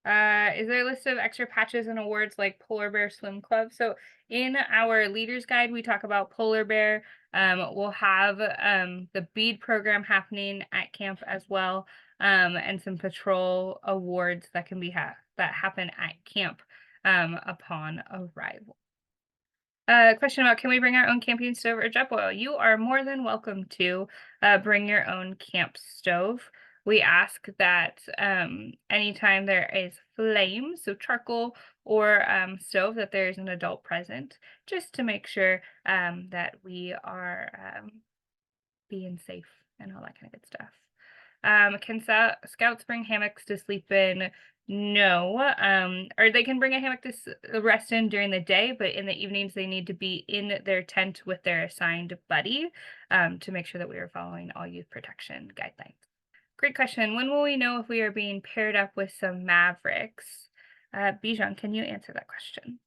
Is there a list of extra patches and awards like Polar Bear Swim Club? So in our leaders guide, we talk about Polar Bear. We'll have the bead program happening at camp as well, and some patrol awards that can be that happen at camp upon arrival. Question about, can we bring our own camping stove or Jetboil? You are more than welcome to bring your own camp stove. We ask that anytime there is flame, so charcoal or stove, that there is an adult present, just to make sure that we are being safe and all that kind of good stuff. Can scouts bring hammocks to sleep in? No, or they can bring a hammock to rest in during the day, but in the evenings they need to be in their tent with their assigned buddy to make sure that we are following all youth protection guidelines. Great question. When will we know if we are being paired up with some Mavericks? Bijan, can you answer that question?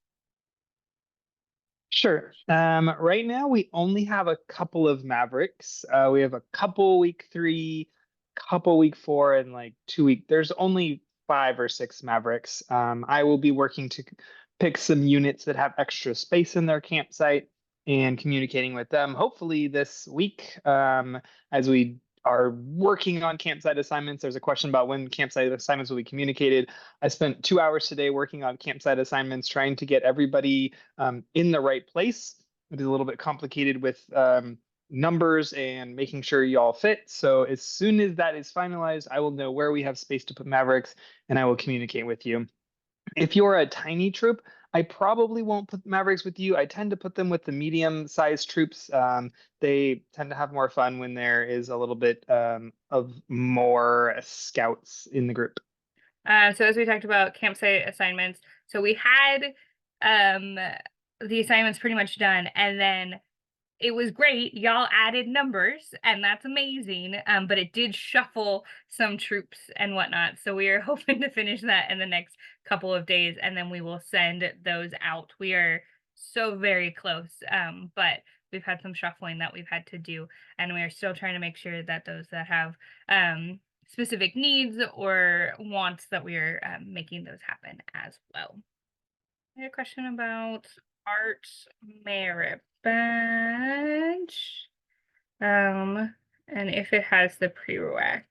Sure. Right now, we only have a couple of Mavericks. We have a couple week 3, couple week 4, and like 2 week. There's only 5 or 6 Mavericks. I will be working to pick some units that have extra space in their campsite and communicating with them, hopefully this week, as we are working on campsite assignments. There's a question about when campsite assignments will be communicated. I spent 2 hours today working on campsite assignments, trying to get everybody in the right place. It is a little bit complicated with numbers and making sure you all fit. So as soon as that is finalized, I will know where we have space to put Mavericks, and I will communicate with you. If you're a tiny troop, I probably won't put Mavericks with you. I tend to put them with the medium-sized troops. They tend to have more fun when there is a little bit of more scouts in the group. So as we talked about campsite assignments, so we had the assignments pretty much done, and then it was great. Y'all added numbers, and that's amazing. But it did shuffle some troops and whatnot. So we are hoping to finish that in the next couple of days, and then we will send those out. We are so very close, but we've had some shuffling that we've had to do, and we are still trying to make sure that those that have specific needs or wants, that we are making those happen as well. I had a question about art merit badge. And if it has the prereq.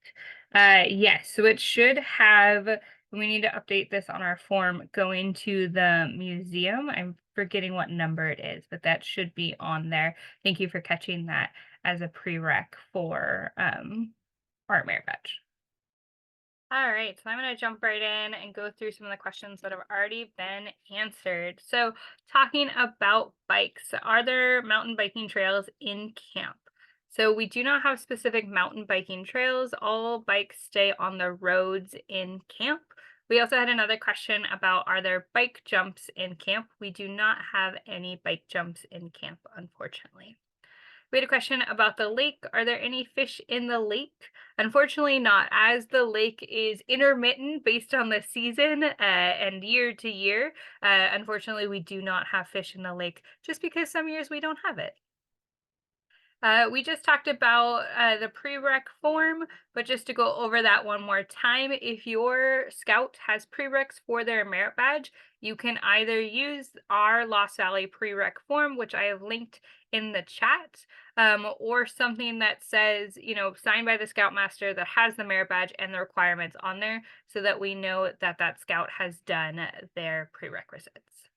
Yes, so it should have, we need to update this on our form going to the museum. I'm forgetting what number it is, but that should be on there. Thank you for catching that as a prereq for art merit badge. All right, so I'm going to jump right in and go through some of the questions that have already been answered. So talking about bikes, are there mountain biking trails in camp? So we do not have specific mountain biking trails. All bikes stay on the roads in camp. We also had another question about, are there bike jumps in camp? We do not have any bike jumps in camp, unfortunately. We had a question about the lake. Are there any fish in the lake? Unfortunately not, as the lake is intermittent based on the season and year to year. Unfortunately, we do not have fish in the lake just because some years we don't have it. We just talked about the prereq form, but just to go over that one more time, if your scout has prereqs for their merit badge, you can either use our Lost Valley prereq form, which I have linked in the chat, or something that says, signed by the Scoutmaster that has the merit badge and the requirements on there, so that we know that that scout has done their prerequisites.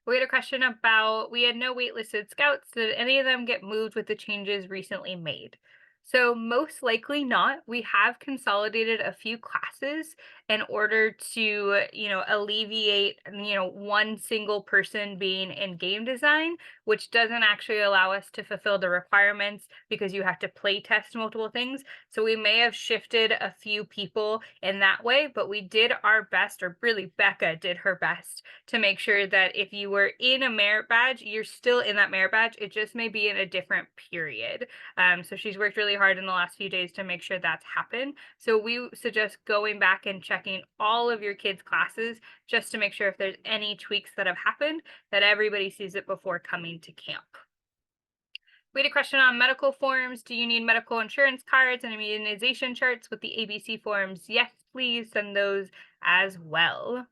We had a question about, we had no waitlisted scouts. Did any of them get moved with the changes recently made? So most likely not. We have consolidated a few classes in order to, alleviate, one single person being in game design, which doesn't actually allow us to fulfill the requirements because you have to play test multiple things. So we may have shifted a few people in that way, but we did our best, or really Becca did her best, to make sure that if you were in a merit badge, you're still in that merit badge. It just may be in a different period. So she's worked really hard in the last few days to make sure that's happened. So we suggest going back and checking all of your kids' classes just to make sure if there's any tweaks that have happened, that everybody sees it before coming to camp. We had a question on medical forms. Do you need medical insurance cards and immunization charts with the ABC forms? Yes, please send those as well.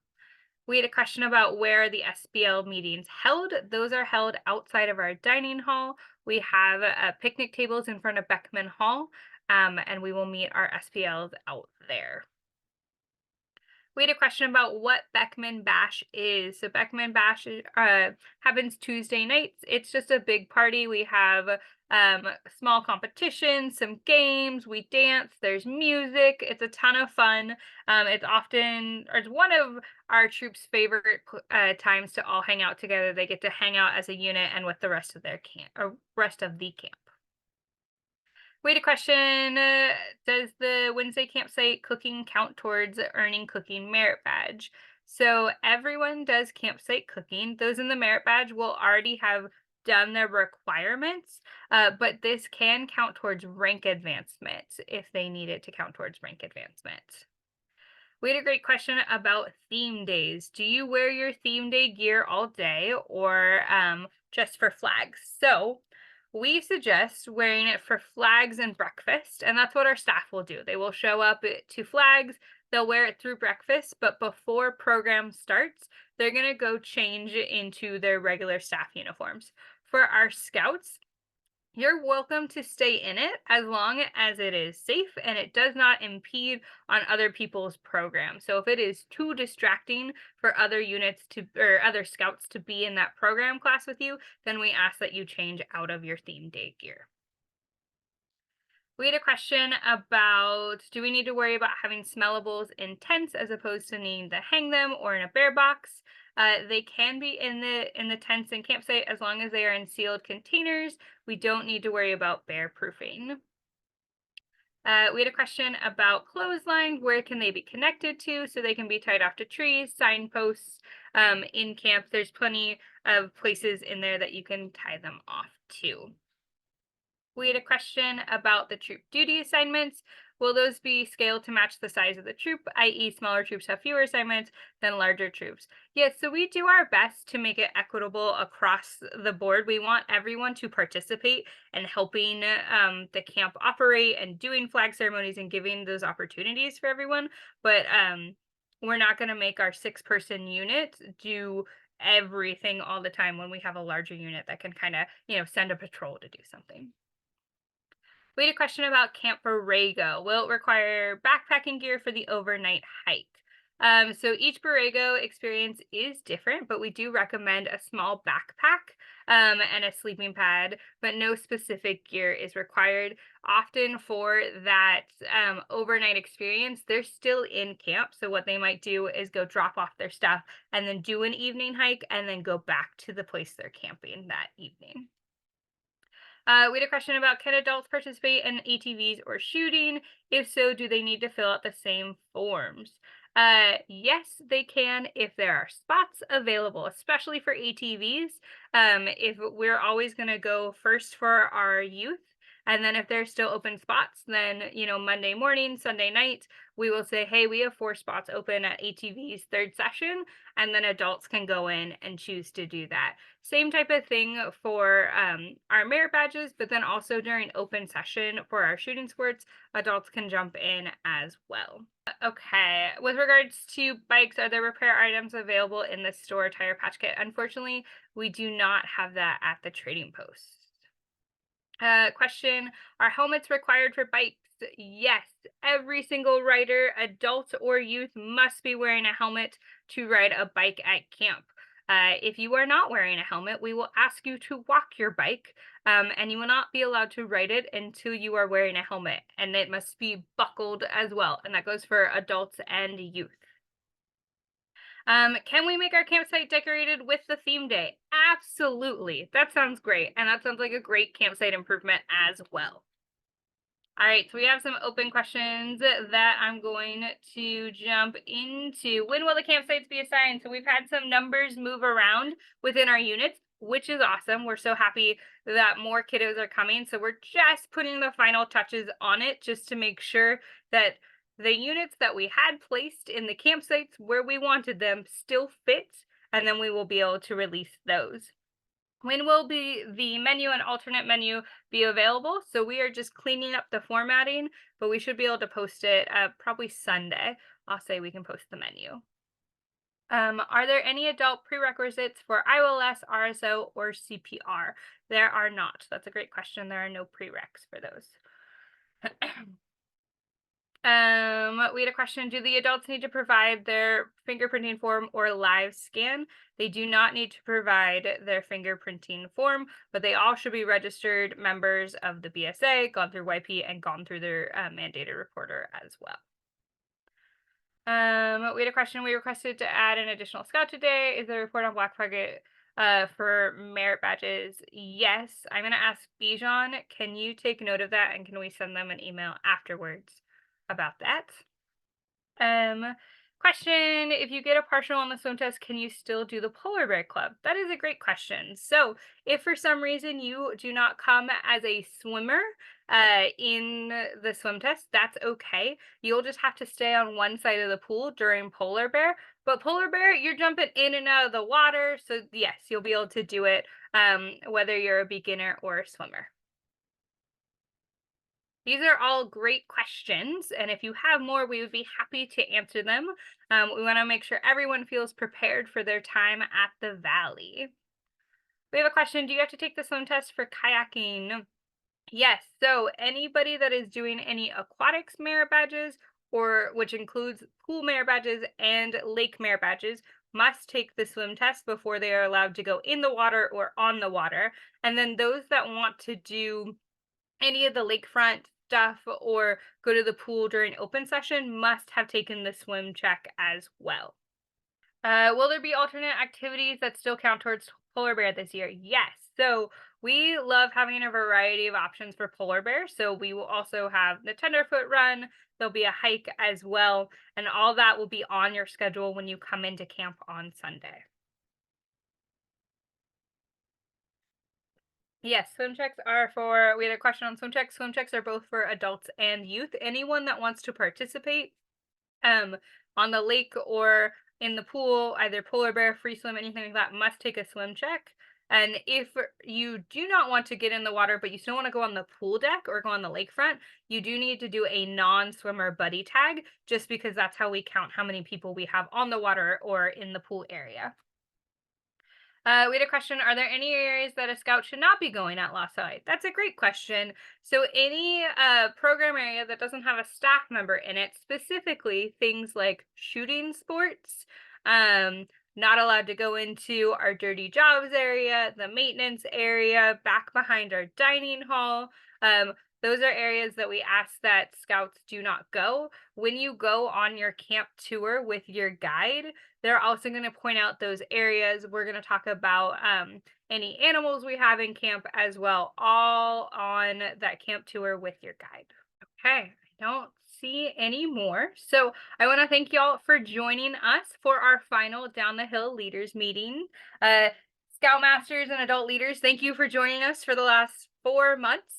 We had a question about where the SBL meetings held. Those are held outside of our dining hall. We have picnic tables in front of Beckman Hall, and we will meet our SBLs out there. We had a question about what Beckman Bash is. So Beckman Bash happens Tuesday nights. It's just a big party. We have small competitions, some games, we dance, there's music. It's a ton of fun. It's one of our troops' favorite times to all hang out together. They get to hang out as a unit and with the rest of their camp, or rest of the camp. We had a question, does the Wednesday campsite cooking count towards earning cooking merit badge? So everyone does campsite cooking. Those in the merit badge will already have done their requirements, but this can count towards rank advancement if they need it to count towards rank advancement. We had a great question about theme days. Do you wear your theme day gear all day or just for flags? So we suggest wearing it for flags and breakfast, and that's what our staff will do. They will show up to flags, they'll wear it through breakfast, but before program starts, they're going to go change into their regular staff uniforms. For our scouts, You're welcome to stay in it as long as it is safe and it does not impede on other people's programs. So if it is too distracting for other units to or other scouts to be in that program class with you, then we ask that you change out of your theme day gear. We had a question about, do we need to worry about having smellables in tents as opposed to needing to hang them or in a bear box? They can be in the tents and campsite as long as they are in sealed containers. We don't need to worry about bear proofing. We had a question about clothesline. Where can they be connected to? So they can be tied off to trees, signposts. In camp, there's plenty of places in there that you can tie them off to. We had a question about the troop duty assignments. Will those be scaled to match the size of the troop, i.e. smaller troops have fewer assignments than larger troops? Yes, so we do our best to make it equitable across the board. We want everyone to participate in helping the camp operate and doing flag ceremonies and giving those opportunities for everyone. But we're not going to make our 6-person unit do everything all the time when we have a larger unit that can kind of, send a patrol to do something. We had a question about Camp Borrego. Will it require backpacking gear for the overnight hike? So each Borrego experience is different, but we do recommend a small backpack and a sleeping pad, but no specific gear is required. Often for that overnight experience, they're still in camp. So what they might do is go drop off their stuff and then do an evening hike and then go back to the place they're camping that evening. We had a question about, can adults participate in ATVs or shooting? If so, do they need to fill out the same forms? Yes, they can if there are spots available, especially for ATVs. If we're always going to go first for our youth, and then if there's still open spots, then, Monday morning, Sunday night, we will say, hey, we have 4 spots open at ATV's 3rd session, and then adults can go in and choose to do that. Same type of thing for our merit badges, but then also during open session for our shooting sports, adults can jump in as well. Okay, with regards to bikes, are there repair items available in the store tire patch kit? Unfortunately, we do not have that at the trading post. Question, are helmets required for bikes? Yes, every single rider, adult or youth, must be wearing a helmet to ride a bike at camp. If you are not wearing a helmet, we will ask you to walk your bike, and you will not be allowed to ride it until you are wearing a helmet, and it must be buckled as well, and that goes for adults and youth. Can we make our campsite decorated with the theme day? Absolutely. That sounds great. And that sounds like a great campsite improvement as well. All right, so we have some open questions that I'm going to jump into. When will the campsites be assigned? So we've had some numbers move around within our units, which is awesome. We're so happy that more kiddos are coming. So we're just putting the final touches on it just to make sure that the units that we had placed in the campsites where we wanted them still fit, and then we will be able to release those. When will the menu and alternate menu be available? So we are just cleaning up the formatting, but we should be able to post it probably Sunday. I'll say we can post the menu. Are there any adult prerequisites for IOLS, RSO, or CPR? There are not. That's a great question. There are no prereqs for those. We had a question, do the adults need to provide their fingerprinting form or live scan? They do not need to provide their fingerprinting form, but they all should be registered members of the BSA, gone through YP, and gone through their mandated reporter as well. We had a question, we requested to add an additional scout today. Is there a report on Black Target for merit badges? Yes, I'm going to ask Bijan, can you take note of that and can we send them an email afterwards about that? Question, if you get a partial on the swim test, can you still do the polar bear club? That is a great question. So if for some reason you do not come as a swimmer in the swim test, that's okay. You'll just have to stay on one side of the pool during polar bear. But polar bear, you're jumping in and out of the water. So yes, you'll be able to do it whether you're a beginner or a swimmer. These are all great questions, and if you have more, we would be happy to answer them. We want to make sure everyone feels prepared for their time at the Valley. We have a question, do you have to take the swim test for kayaking? Yes, so anybody that is doing any aquatics merit badges, or which includes pool merit badges and lake merit badges, must take the swim test before they are allowed to go in the water or on the water. And then those that want to do any of the lakefront stuff or go to the pool during open session must have taken the swim check as well. Will there be alternate activities that still count towards polar bear this year? Yes. So we love having a variety of options for polar bear. So we will also have the tenderfoot run. There'll be a hike as well. And all that will be on your schedule when you come into camp on Sunday. Yes, swim checks are for, we had a question on swim checks. Swim checks are both for adults and youth. Anyone that wants to participate um on the lake or in the pool, either polar bear, free swim, anything like that, must take a swim check. And if you do not want to get in the water, but you still want to go on the pool deck or go on the lakefront, you do need to do a non-swimmer buddy tag, just because that's how we count how many people we have on the water or in the pool area. We had a question, are there any areas that a scout should not be going at Lost Valley? That's a great question. So any program area that doesn't have a staff member in it, specifically things like shooting sports, not allowed to go into our dirty jobs area, the maintenance area, back behind our dining hall. Those are areas that we ask that scouts do not go. When you go on your camp tour with your guide, they're also going to point out those areas. We're going to talk about any animals we have in camp as well, all on that camp tour with your guide. Okay, I don't see any more. So I want to thank y'all for joining us for our final Down the Hill Leaders meeting. Scoutmasters and adult leaders, thank you for joining us for the last 4 months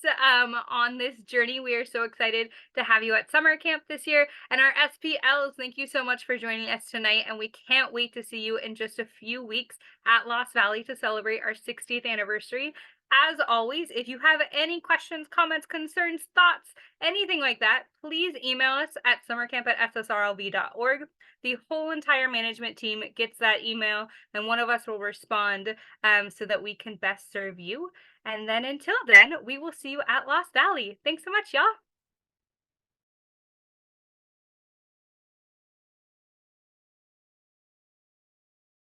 on this journey. We are so excited to have you at summer camp this year. And our SPLs, thank you so much for joining us tonight. And we can't wait to see you in just a few weeks at Lost Valley to celebrate our 60th anniversary. As always, if you have any questions, comments, concerns, thoughts, anything like that, please email us at summercamp@ssrlv.org. The whole entire management team gets that email, and one of us will respond so that we can best serve you. And then until then, we will see you at Lost Valley. Thanks so much, y'all.